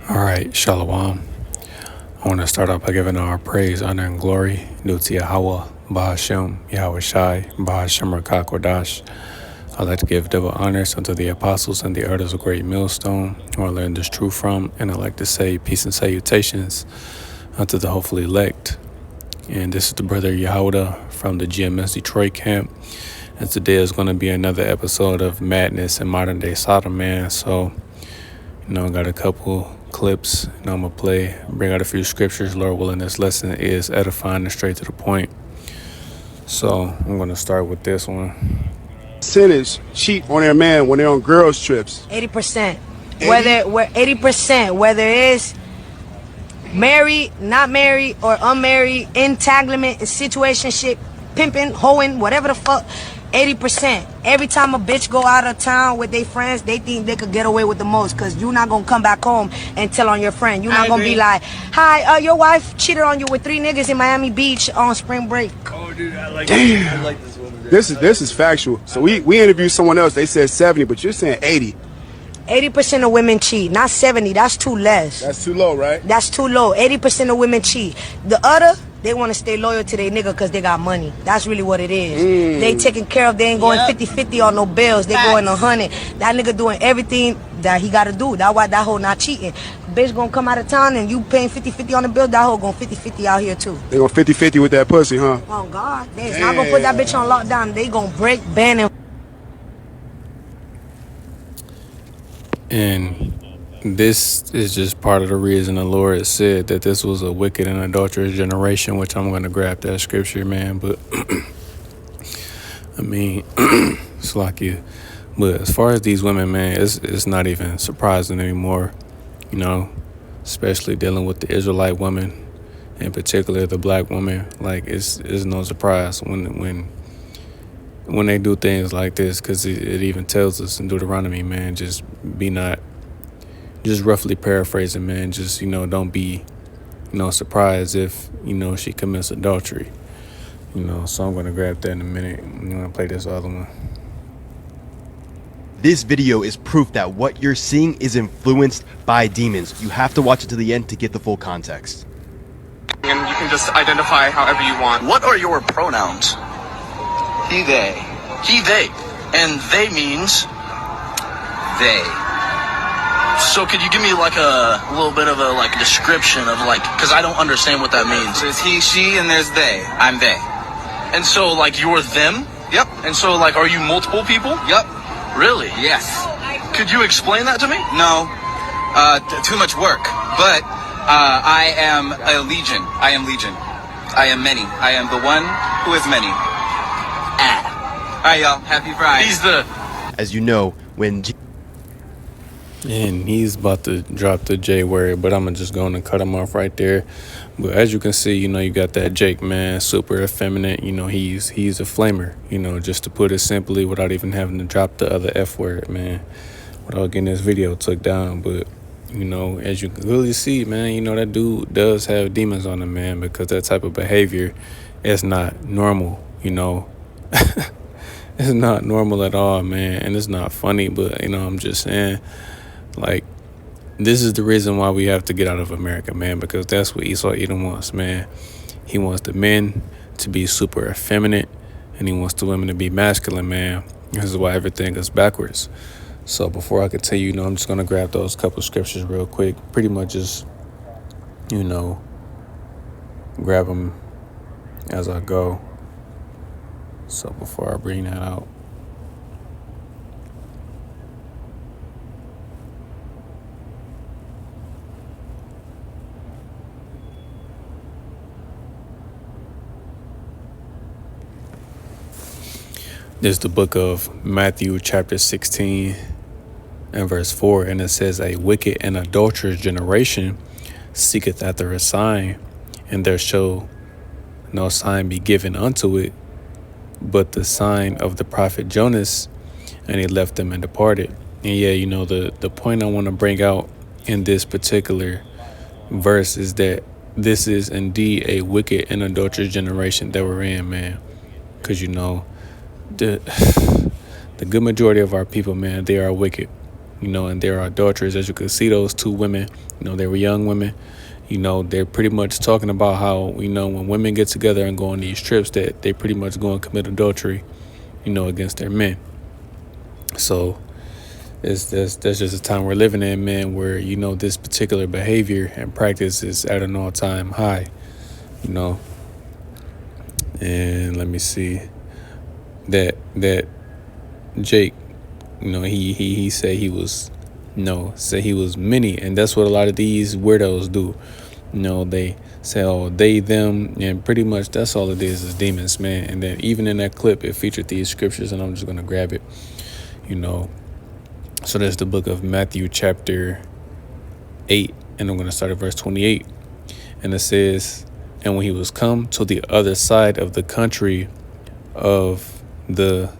All right, Shalom. I want to start off by giving our praise, honor, and glory due to Yahweh, Bahashem, Yahweh Shai, Bahashem Rakakwadash. I'd like to give double honors unto the apostles and the elders of Great Millstone, who I learned this truth from, and I'd like to say peace and salutations unto the hopefully elect. And this is the brother Yehuda from the GMS Detroit camp. And today is going to be another episode of Madness in Modern Day Sodom, man. So, I got a couple clips, I'm going to bring out a few scriptures. Lord willing, this lesson is edifying and straight to the point. So, I'm going to start with this one. Percentage cheat on their man when they're on girls trips. 80%. Whether 80%, whether it's married, not married, or unmarried, entanglement, situationship, pimping, hoeing, whatever the fuck. 80%. Every time a bitch go out of town with their friends, they think they could get away with the most, because you're not going to come back home and tell on your friend. You're not going to be like, hi, your wife cheated on you with 3 niggas in Miami Beach on spring break. Oh, dude, I like Damn. I like this one. This is factual. So we interviewed someone else. They said 70, but you're saying 80. 80% of women cheat, not 70. That's too less. That's too low, right? That's too low. 80% of women cheat. The other, they want to stay loyal to their nigga because they got money. That's really what it is. They taking care of, they ain't going 50-50 on no bills. They going 100. That nigga doing everything that he got to do. That's why that hoe not cheating. Bitch gonna come out of town and you paying 50-50 on the bill, that hoe going 50-50 out here too. They going 50-50 with that pussy, huh? Oh God, they's not gonna put that bitch on lockdown. They gonna break, ban, And this is just part of the reason the Lord said that this was a wicked and adulterous generation, which I'm going to grab that scripture, man. But, I mean, it's like you. But as far as these women, man, it's not even surprising anymore, especially dealing with the Israelite woman, in particular the black woman. Like, it's no surprise when they do things like this, because it even tells us in Deuteronomy, man, just roughly paraphrasing, man, just, don't be, surprised if, she commits adultery, so I'm going to grab that in a minute. I'm going to play this other one. This video is proof that what you're seeing is influenced by demons. You have to watch it to the end to get the full context. And you can just identify however you want. What are your pronouns? He, they. He, they. And they means? They. So could you give me like a little bit of a description of because I don't understand what that means. There's he, she, and there's they. I'm they. And so you're them? Yep. And so are you multiple people? Yep. Really? Yes. Could you explain that to me? No. Too much work. But I am a legion. I am legion. I am many. I am the one who is many. All right, y'all. Happy Friday. He's the... As you know, when And he's about to drop the J word, but I'm just going to cut him off right there. But as you can see, you got that Jake, man, super effeminate. He's a flamer, just to put it simply, without even having to drop the other F word, man, without getting this video took down. But, as you can really see, man, that dude does have demons on him, man, because that type of behavior is not normal, It's not normal at all, man, and it's not funny, but, I'm just saying, this is the reason why we have to get out of America, man, because that's what Esau Edom wants, man. He wants the men to be super effeminate, and he wants the women to be masculine, man. This is why everything is backwards. So before I continue, I'm just going to grab those couple scriptures real quick. Pretty much just, grab them as I go. So before I bring that out. This is the book of Matthew chapter 16 and verse 4. And it says, a wicked and adulterous generation seeketh after a sign, and there shall no sign be given unto it, but the sign of the prophet Jonas. And he left them and departed. And yeah, the point I want to bring out in this particular verse is that this is indeed a wicked and adulterous generation that we're in, man. Because, the good majority of our people, man, they are wicked. and they're adulterers. As you can see, those two women, they were young women. They're pretty much talking about how, when women get together and go on these trips, that they pretty much go and commit adultery, against their men. So that's just a time we're living in, man, where, this particular behavior and practice is at an all-time high, And let me see that Jake, he said he was, said he was many. And that's what a lot of these weirdos do. They say, oh, they, them, and pretty much that's all it is demons, man. And then even in that clip, it featured these scriptures, and I'm just going to grab it, So there's the book of Matthew chapter 8, and I'm going to start at verse 28. And it says, and when he was come to the other side of the country of the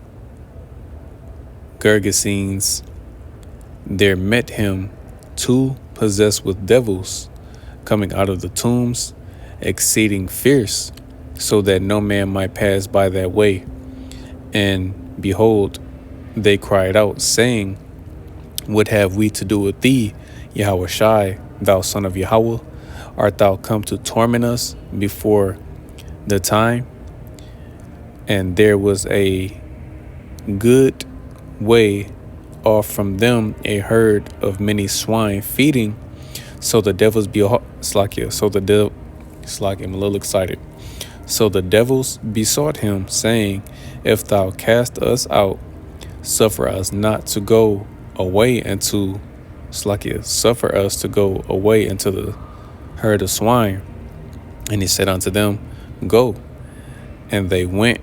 Gergesenes, there met him two possessed with devils, coming out of the tombs, exceeding fierce, so that no man might pass by that way. And behold, they cried out, saying, what have we to do with thee, Yahushai, thou son of Yahweh? Art thou come to torment us before the time? And there was a good way off from them a herd of many swine feeding. So the devils I'm a little excited. So the devils besought him, saying, if thou cast us out, suffer us not to go away into suffer us to go away into the herd of swine. And he said unto them, go. And they went.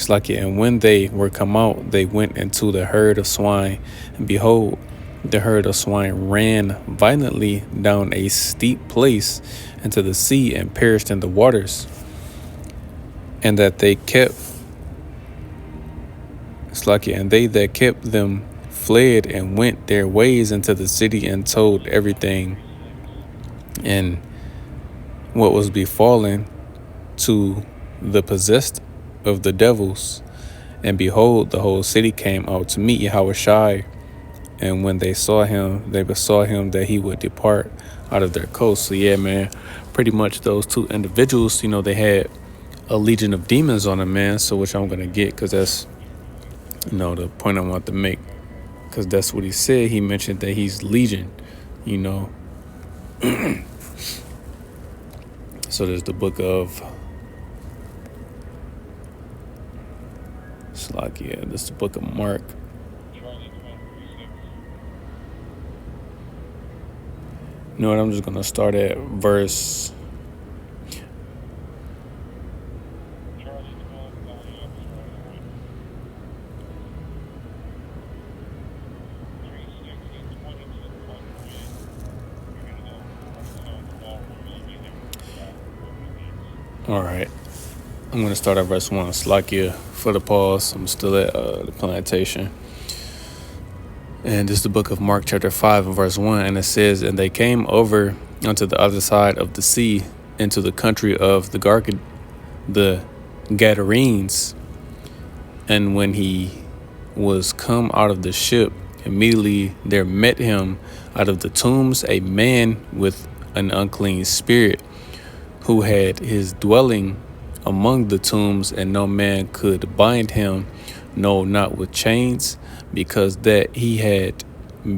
And when they were come out, they went into the herd of swine. And behold, the herd of swine ran violently down a steep place into the sea and perished in the waters. And that they kept, and they that kept them fled and went their ways into the city and told everything and what was befallen to the possessed of the devils. And behold, the whole city came out to meet Yahushai. And when they saw him, they besought him that he would depart out of their coast. So yeah, man, pretty much those two individuals, they had a legion of demons on them, man. So which I'm going to get, because that's, the point I want to make. Because that's what he said. He mentioned that he's legion, So there's the book of this is the book of Mark. You know what? I'm just going to start at verse. All right. I'm going to start at verse 1. Slakia for the pause. I'm still at the plantation. And this is the book of Mark chapter 5 and verse 1. And it says, and they came over unto the other side of the sea into the country of the Gadarenes. And when he was come out of the ship, immediately there met him out of the tombs a man with an unclean spirit, who had his dwelling among the tombs, and no man could bind him, no, not with chains, because that he had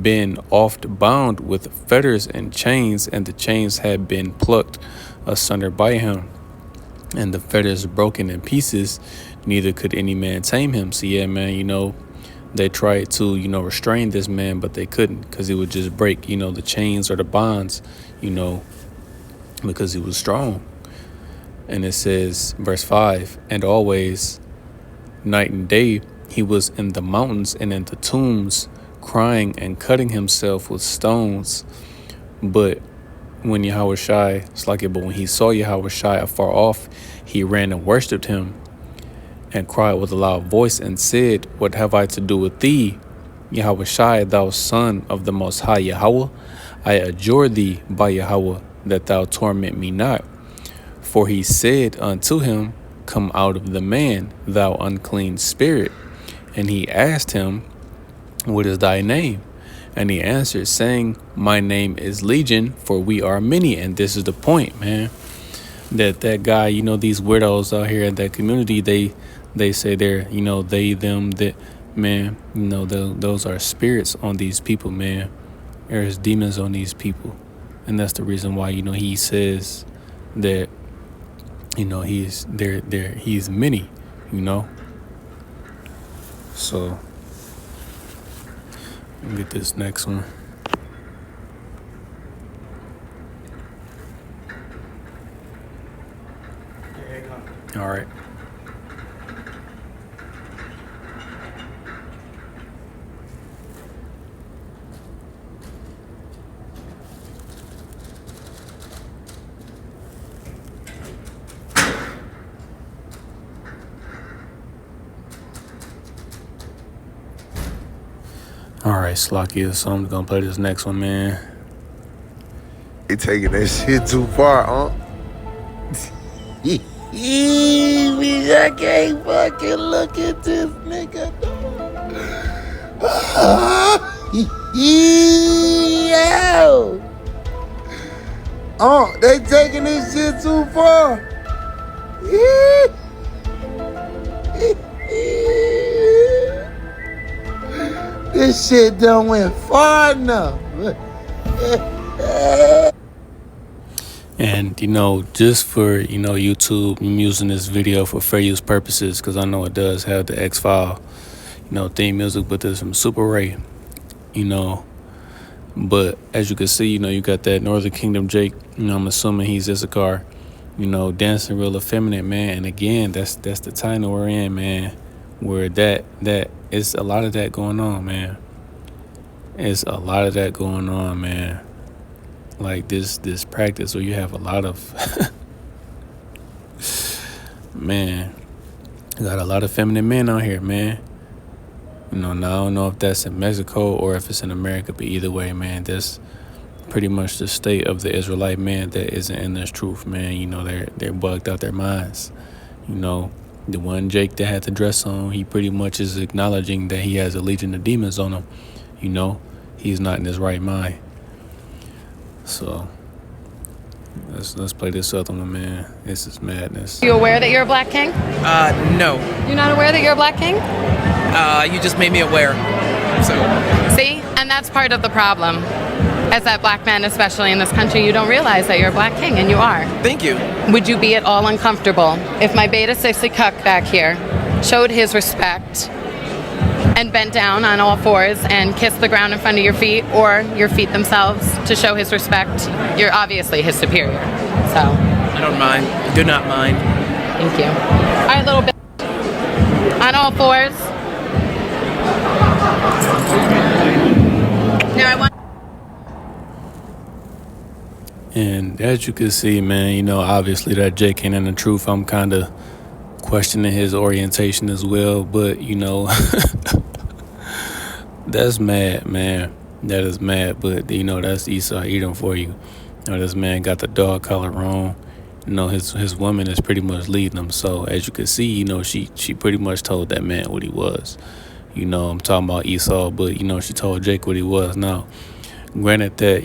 been oft bound with fetters and chains, and the chains had been plucked asunder by him, and the fetters broken in pieces, neither could any man tame him. So yeah, man, they tried to, restrain this man, but they couldn't, because he would just break, the chains or the bonds, because he was strong. And it says, verse 5, and always night and day he was in the mountains and in the tombs, crying and cutting himself with stones. But when he saw Yahushai afar off, he ran and worshipped him and cried with a loud voice and said, what have I to do with thee, Yahushai, thou son of the Most High Yahweh? I adjure thee by Yahweh that thou torment me not. For he said unto him, come out of the man, thou unclean spirit. And he asked him, what is thy name? And he answered, saying, My name is Legion, for we are many. And this is the point, man. That guy, these weirdos out here in that community, they say they're, they, them, that, man, those are spirits on these people, man. There's demons on these people. And that's the reason why, he says that, he's many, So, let me get this next one. All right. All right, Slocky, so I'm gonna play this next one, man. They taking that shit too far, huh? Bitch, I can't fucking look at this nigga. Yo! Oh, they taking this shit too far. This shit done went far enough. And, just for, YouTube, I'm using this video for fair use purposes because I know it does have the X-File, theme music, but there's some Super Ray, But as you can see, you got that Northern Kingdom Jake, I'm assuming he's Issachar, dancing real effeminate, man. And again, that's the title we're in, man, where that it's a lot of that going on, man. It's a lot of that going on, man. Like this practice where you have a lot of man, you got a lot of feminine men out here, man. Now I don't know if that's in Mexico or if it's in America, but either way, man, that's pretty much the state of the Israelite man that isn't in this truth, man. They're bugged out their minds. The one Jake that had the dress on, he pretty much is acknowledging that he has a legion of demons on him. He's not in his right mind. So let's play this other one, man. This is madness. Are you aware that you're a black king? No. You're not aware that you're a black king? You just made me aware. So. See? And that's part of the problem. As that black man, especially in this country, you don't realize that you're a black king, and you are. Thank you. Would you be at all uncomfortable if my beta 60 cuck back here showed his respect and bent down on all fours and kissed the ground in front of your feet or your feet themselves to show his respect? You're obviously his superior. So. I don't mind. I do not mind. Thank you. All right, little bit. On all fours. Now I want. And as you can see, man, obviously that Jake ain't in the truth. I'm kind of questioning his orientation as well, but that's mad, man. That is mad, but that's Esau Edom for you. This man got the dog collar wrong. His woman is pretty much leading him. So as you can see, she pretty much told that man what he was. I'm talking about Esau, but she told Jake what he was. Now, granted that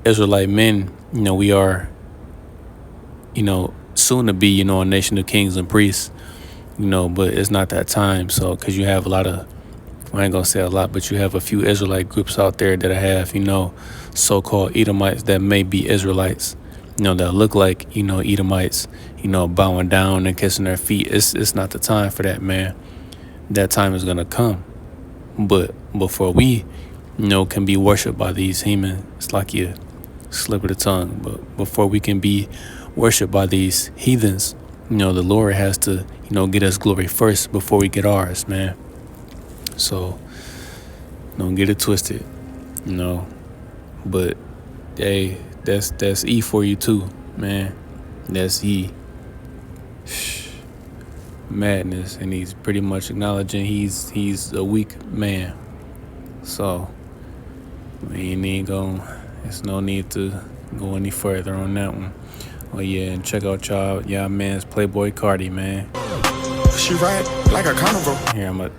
Israelite men, we are, soon to be, a nation of kings and priests, but it's not that time. So, because you have a lot of, I ain't gonna say a lot, but you have a few Israelite groups out there that have, so-called Edomites that may be Israelites, that look like, Edomites, bowing down and kissing their feet. It's not the time for that, man. That time is gonna come. But before we, can be worshipped by these heathen, it's like you slip of the tongue. But before we can be worshipped by these heathens, the Lord has to, get us glory first before we get ours, man. So don't get it twisted, But hey, that's E for you too, man. That's E. Madness, and he's pretty much acknowledging he's a weak man. So we ain't there's no need to go any further on that one. Oh yeah, and check out y'all man's Playboy Cardi, man. She ride like a carnival. Here, I'm a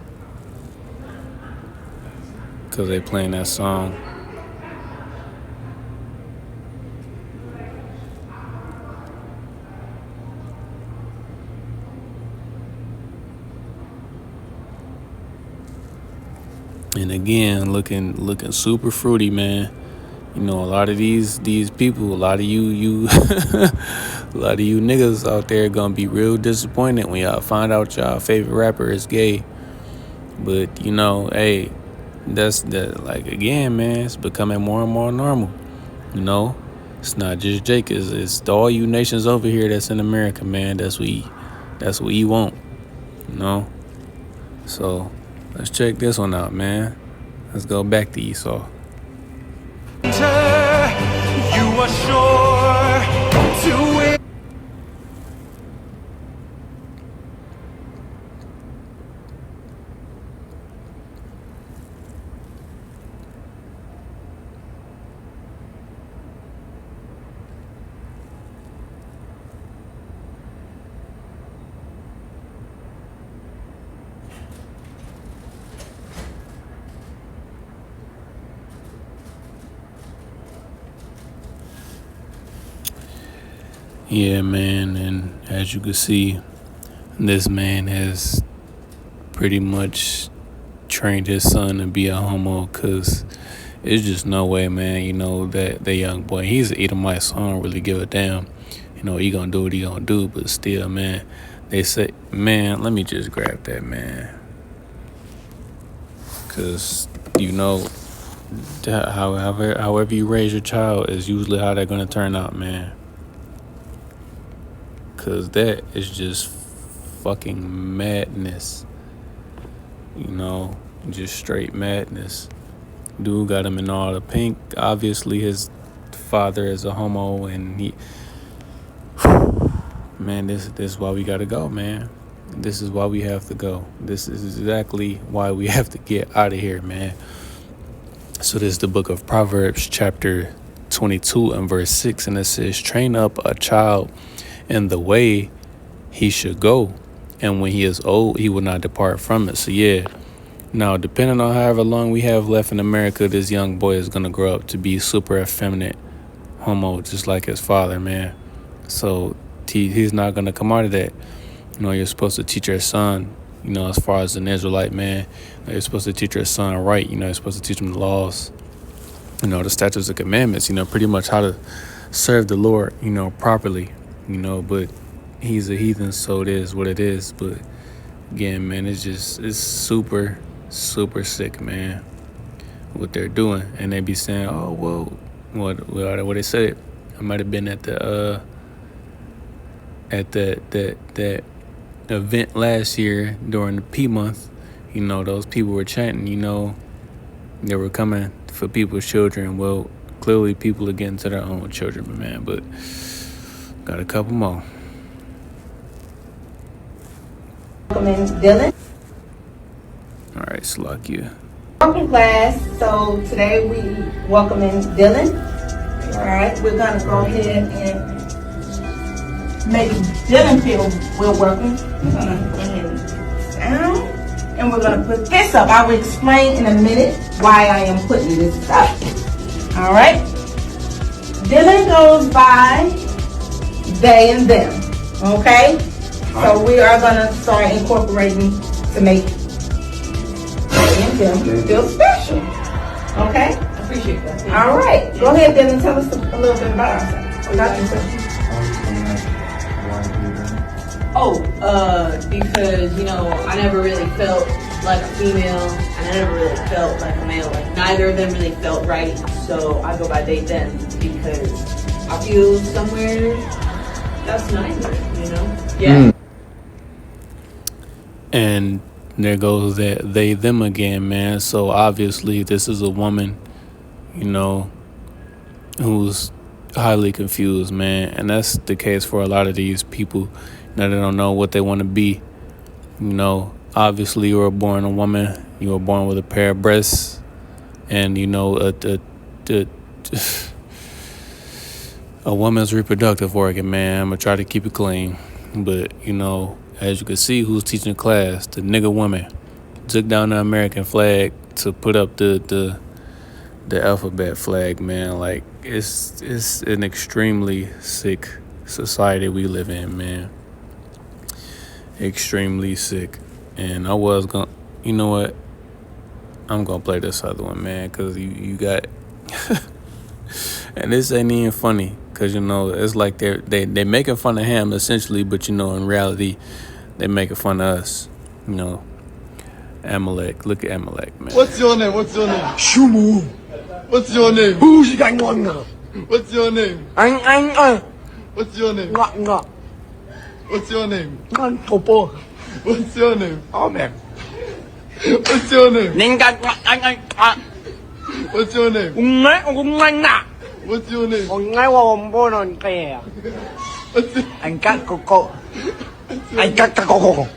because they playing that song. And again, looking super fruity, man. You know, a lot of these people, a lot of you a lot of you niggas out there gonna be real disappointed when y'all find out y'all favorite rapper is gay. But you know, hey, that's that. Like again, man, it's becoming more and more normal. You know, it's not just Jake. It's all you nations over here that's in America, man. That's what we want. You know. So let's check this one out, man. Let's go back to Esau. You are sure to win. Yeah, man, and as you can see, this man has pretty much trained his son to be a homo, because it's just no way, man, you know, that young boy, he's an Edomite, so I don't really give a damn. You know, he gonna do what he gonna do, but still, man, they say, man, let me just grab that, man. Because, you know, however you raise your child is usually how they're gonna turn out, man. Because that is just fucking madness. You know, just straight madness. Dude got him in all the pink. Obviously, his father is a homo, and he... Man, this is why we gotta go, man. This is why we have to go. This is exactly why we have to get out of here, man. So this is the book of Proverbs, chapter 22 and verse 6, and it says, train up a child in the way he should go, and when he is old, he will not depart from it. So yeah, now depending on however long we have left in America, this young boy is gonna grow up to be super effeminate homo, just like his father, man. So he's not gonna come out of that. You know, you're supposed to teach your son, you know, as far as an Israelite, man, you're supposed to teach your son right. You know, you're supposed to teach him the laws, you know, the statutes and commandments, you know, pretty much how to serve the Lord, you know, properly. You know, but he's a heathen, so it is what it is. But again, man, it's super, super sick, man, what they're doing. And they be saying, oh, well, what they said, I might have been at the that event last year during the P month. You know, those people were chanting, you know, they were coming for people's children. Well, clearly people are getting to their own children, man, but got a couple more. Dylan. All right, Slakia. Welcome, class. So today we welcoming Dylan. All right, we're gonna go ahead and make Dylan feel we're welcome. We're gonna go ahead and sit down, and we're gonna put this up. I will explain in a minute why I am putting this up. All right. Dylan goes by they and them, okay? So we are gonna start incorporating to make they and them feel special, okay? I appreciate that. All right, go ahead then and tell us a little bit about ourselves. About yourself. Because, you know, I never really felt like a female, and I never really felt like a male. Like, neither of them really felt right, so I go by they, them, because I feel somewhere that's neither, you know? Yeah. And there goes that they, them again, man. So obviously this is a woman, you know, who's highly confused, man. And that's the case for a lot of these people. Now they don't know what they want to be. You know, obviously you were born a woman. You were born with a pair of breasts. And, you know, a woman's reproductive organ, man. I'm going to try to keep it clean. But, you know, as you can see, who's teaching the class? The nigga woman. Took down the American flag, to put up the alphabet flag, man. Like it's an extremely sick society we live in, man. Extremely sick. And I was gonna, you know what? I'm gonna play this other one, man, because you got, and this ain't even funny, because, you know, it's like they making fun of him, essentially, but, you know, in reality, they making fun of us, you know. Amalek, look at Amalek, man. What's your name? What's your name? Shumu. What's your name? Who's gang one now? What's your name? Ang. What's your name? Nga. What's your name? Ngan topo. What's your name? Oh man. What's your name? Ningan ang. What's your name? Ungan na. What's your name? Ungan wa wambonon kaya. Ang kat koko. Ang kat koko.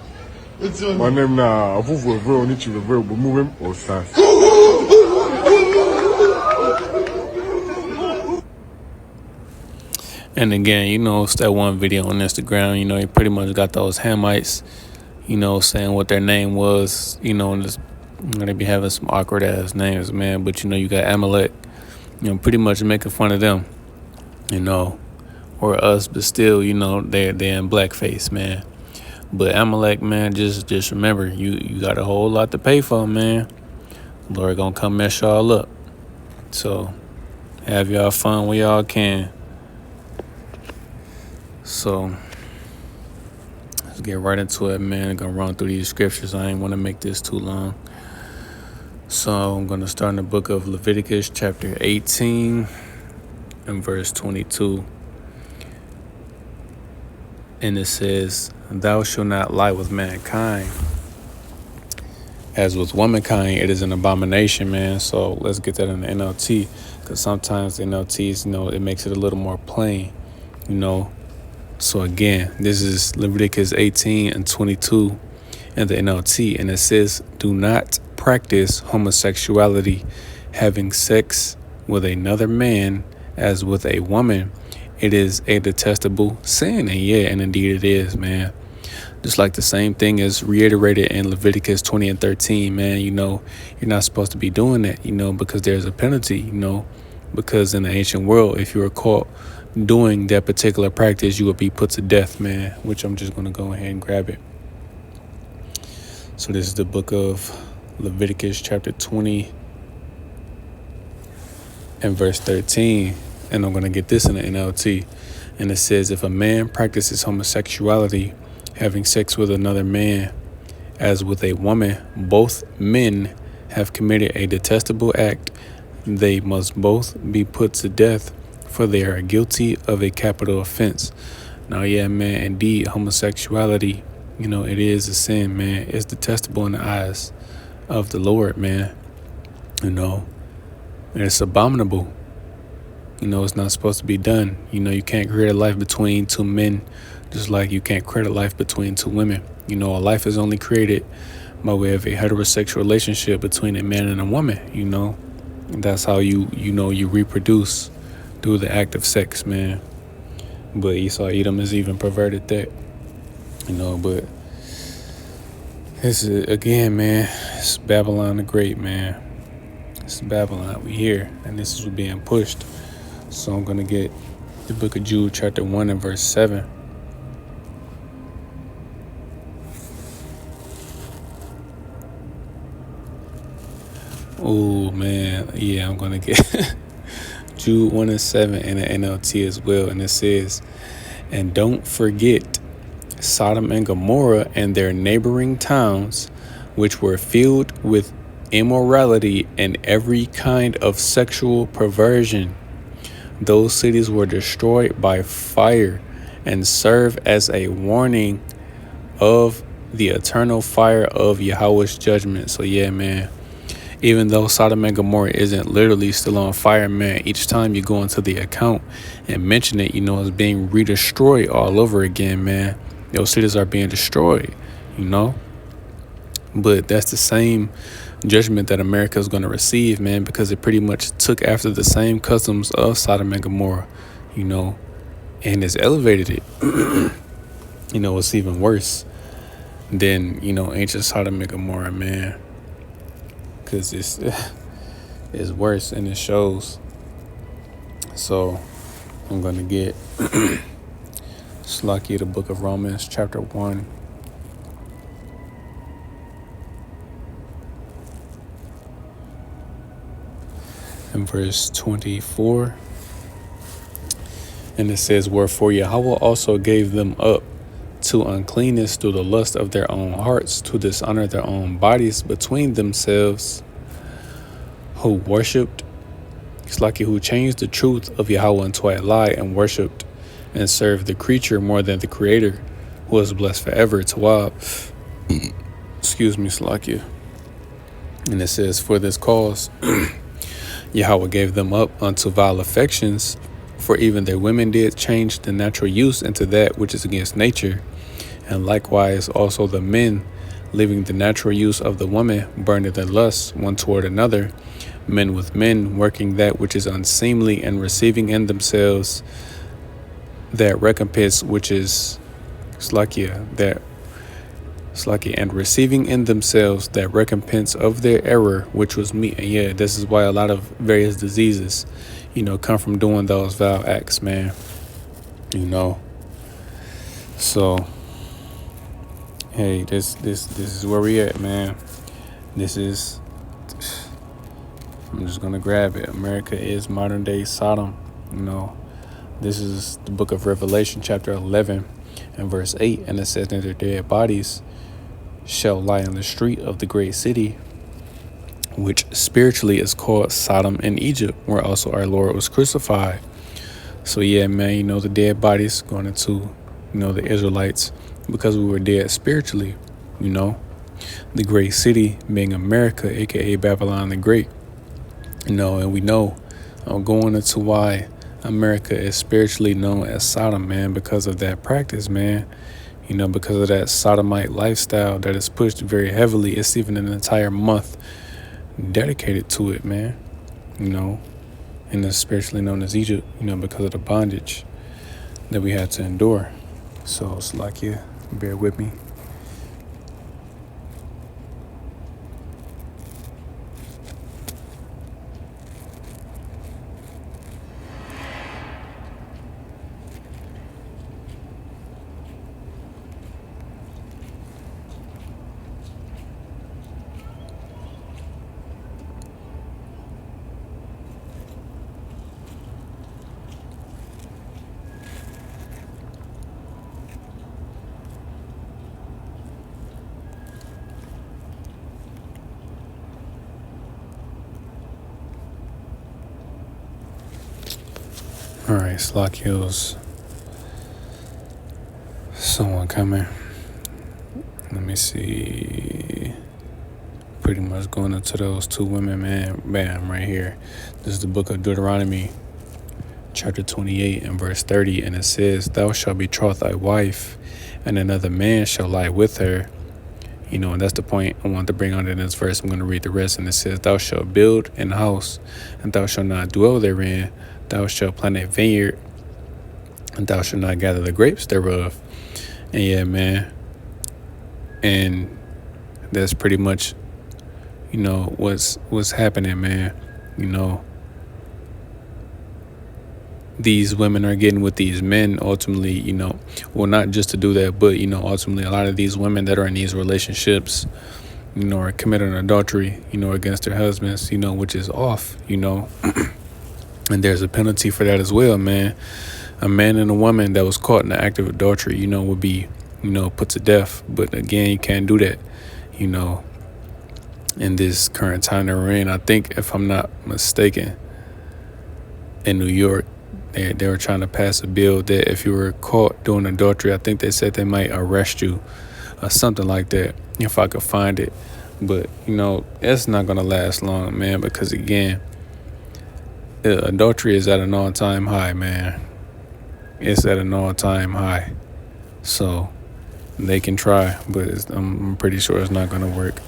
What's your name? My name na Avuvu Evreo Nichi Evreo Bumuvim Osas. And again, you know, it's that one video on Instagram, you know, he pretty much got those Hamites, you know, saying what their name was, you know, and just, you know, they be having some awkward ass names, man. But, you know, you got Amalek, you know, pretty much making fun of them, you know, or us, but still, you know, they're in blackface, man. But Amalek, man, just remember, you got a whole lot to pay for, man. Lord gonna come mess y'all up. So have y'all fun where y'all can. So let's get right into it, man. I'm gonna run through these scriptures. I ain't want to make this too long. So I'm gonna start in the book of Leviticus, chapter 18 and verse 22. And it says, "Thou shalt not lie with mankind. As with womankind, it is an abomination," man. So let's get that in the NLT, because sometimes the NLTs, you know, it makes it a little more plain, you know. So again, this is Leviticus 18 and 22 in the NLT, and it says, "Do not practice homosexuality, having sex with another man as with a woman. It is a detestable sin." And yeah, and indeed it is, man. Just like the same thing is reiterated in Leviticus 20 and 13, man. You know, you're not supposed to be doing that, you know, because there's a penalty, you know, because in the ancient world, if you were caught doing that particular practice, you would be put to death, man, which I'm just going to go ahead and grab it. So this is the book of Leviticus chapter 20 and verse 13. And I'm going to get this in the NLT. And it says, "If a man practices homosexuality, having sex with another man as with a woman, both men have committed a detestable act. They must both be put to death, for they are guilty of a capital offense." Now, yeah, man, indeed, homosexuality, you know, it is a sin, man. It's detestable in the eyes of the Lord, man. You know, and it's abominable. You know, it's not supposed to be done. You know, you can't create a life between two men, just like you can't create a life between two women. You know, a life is only created by way of a heterosexual relationship between a man and a woman, you know. And that's how you reproduce, through the act of sex, man. But Esau Edom has even perverted that, you know. But this is, again, man, it's Babylon the Great, man. It's Babylon. We here, and this is what's being pushed. So I'm going to get the book of Jude, chapter 1 and verse 7. Oh, man. Yeah, I'm going to get Jude 1 and 7 in the NLT as well. And it says, "And don't forget Sodom and Gomorrah and their neighboring towns, which were filled with immorality and every kind of sexual perversion. Those cities were destroyed by fire and serve as a warning of the eternal fire of Yahweh's judgment." So yeah, man, even though Sodom and Gomorrah isn't literally still on fire, man, each time you go into the account and mention it, you know, it's being redestroyed all over again, man. Those cities are being destroyed, you know. But that's the same judgment that America is going to receive, man, because it pretty much took after the same customs of Sodom and Gomorrah, you know, and it's elevated it. You know, it's even worse than, you know, ancient Sodom and Gomorrah, man. because it's worse and it shows. So I'm going to get Slakia, the book of Romans, chapter 1. And verse 24. And it says, wherefore Yahweh also gave them up to uncleanness through the lust of their own hearts, to dishonor their own bodies between themselves, who worshipped, it's like who changed the truth of Yahweh into a lie and worshipped and served the creature more than the Creator, who is blessed forever. Tawab. Excuse me, Slakia. And it says, for this cause Yahweh gave them up unto vile affections, for even their women did change the natural use into that which is against nature, and likewise also the men, leaving the natural use of the woman, burned in lust one toward another, men with men, working that which is unseemly, and receiving in themselves that recompense which is and receiving in themselves that recompense of their error, which was meat. And yeah, this is why a lot of various diseases, come from doing those vile acts, man. So hey, this is where we at, man. I'm just gonna grab it. America is modern day Sodom. This is the book of Revelation, chapter 11 and verse 8. And it says that their dead bodies shall lie in the street of the great city, which spiritually is called Sodom in Egypt, where also our Lord was crucified. So yeah, man, the dead bodies going into, the Israelites, because we were dead spiritually, the great city being America, aka Babylon the Great, and we know going into why America is spiritually known as Sodom, man, because of that practice, man. Because of that sodomite lifestyle that is pushed very heavily. It's even an entire month dedicated to it, man. And it's spiritually known as Egypt, because of the bondage that we had to endure. So it's like, yeah, bear with me. All right, Slock Hills. Someone coming. Let me see. Pretty much going into those two women, man. Bam, right here. This is the book of Deuteronomy, chapter 28 and verse 30. And it says, thou shalt betroth thy wife, and another man shall lie with her. And that's the point I want to bring on in this verse. I'm going to read the rest. And it says, thou shalt build an house, and thou shalt not dwell therein. Thou shalt plant a vineyard, and thou shalt not gather the grapes thereof. And yeah, man. And that's pretty much, what's happening, man. These women are getting with these men ultimately, not just to do that, but, ultimately a lot of these women that are in these relationships, are committing adultery, against their husbands, which is off, and there's a penalty for that as well, man. A man and a woman that was caught in the act of adultery, would be, put to death. But again, you can't do that, in this current time that we're in. I think, if I'm not mistaken, in New York, they were trying to pass a bill that if you were caught doing adultery, I think they said they might arrest you or something like that, if I could find it. But, it's not going to last long, man, because, again, adultery is at an all-time high, man. It's at an all-time high. So they can try, but I'm pretty sure it's not going to work.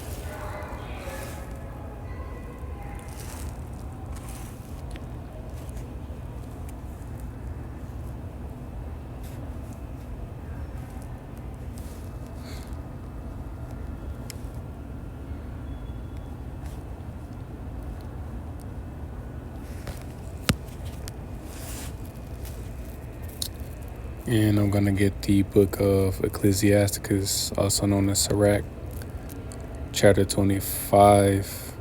And I'm going to get the book of Ecclesiasticus, also known as Sirach, chapter 25.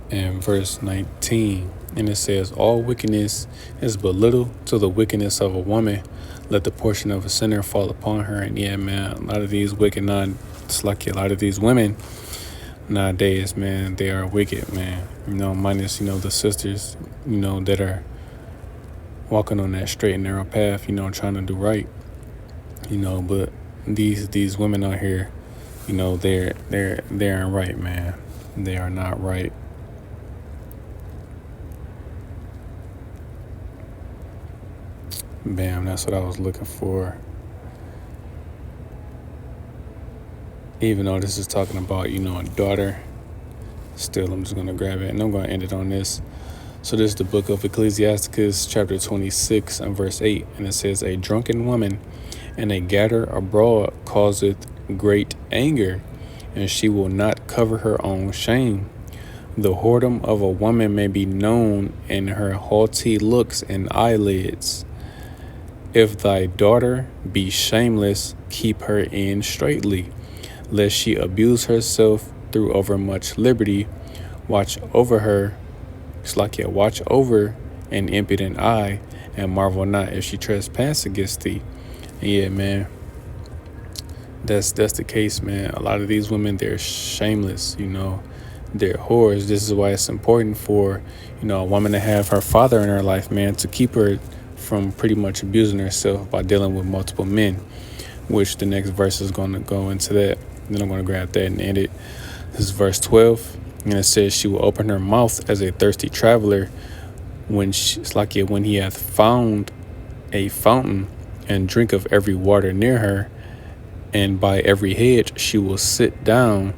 And verse 19. And it says, all wickedness is but little to the wickedness of a woman. Let the portion of a sinner fall upon her. And yeah, man, a lot of these wicked, it's like a lot of these women nowadays, man, they are wicked, man. Minus, the sisters, that are walking on that straight and narrow path, trying to do right. But these women out here, they aren't right, man. They are not right. Bam, that's what I was looking for. Even though this is talking about, a daughter, still I'm just going to grab it and I'm going to end it on this. So this is the book of Ecclesiasticus, chapter 26 and verse 8. And it says, a drunken woman and a gatherer abroad causeth great anger, and she will not cover her own shame. The whoredom of a woman may be known in her haughty looks and eyelids. If thy daughter be shameless, keep her in straitly, lest she abuse herself through overmuch liberty. Watch over her, watch over an impudent eye, and marvel not if she trespass against thee. And yeah, man, that's the case, man. A lot of these women, they're shameless, they're whores. This is why it's important for, a woman to have her father in her life, man, to keep her from pretty much abusing herself by dealing with multiple men, which the next verse is going to go into that. Then I'm going to grab that and end it. This is verse 12, and it says, she will open her mouth as a thirsty traveler when he hath found a fountain, and drink of every water near her, and by every hedge she will sit down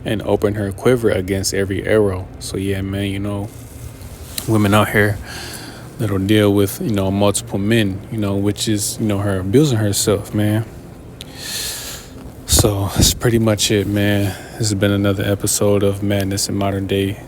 and open her quiver against every arrow. So yeah, man, women out here that'll deal with, multiple men, which is, her abusing herself, man. So that's pretty much it, man. This has been another episode of Madness in Modern Day.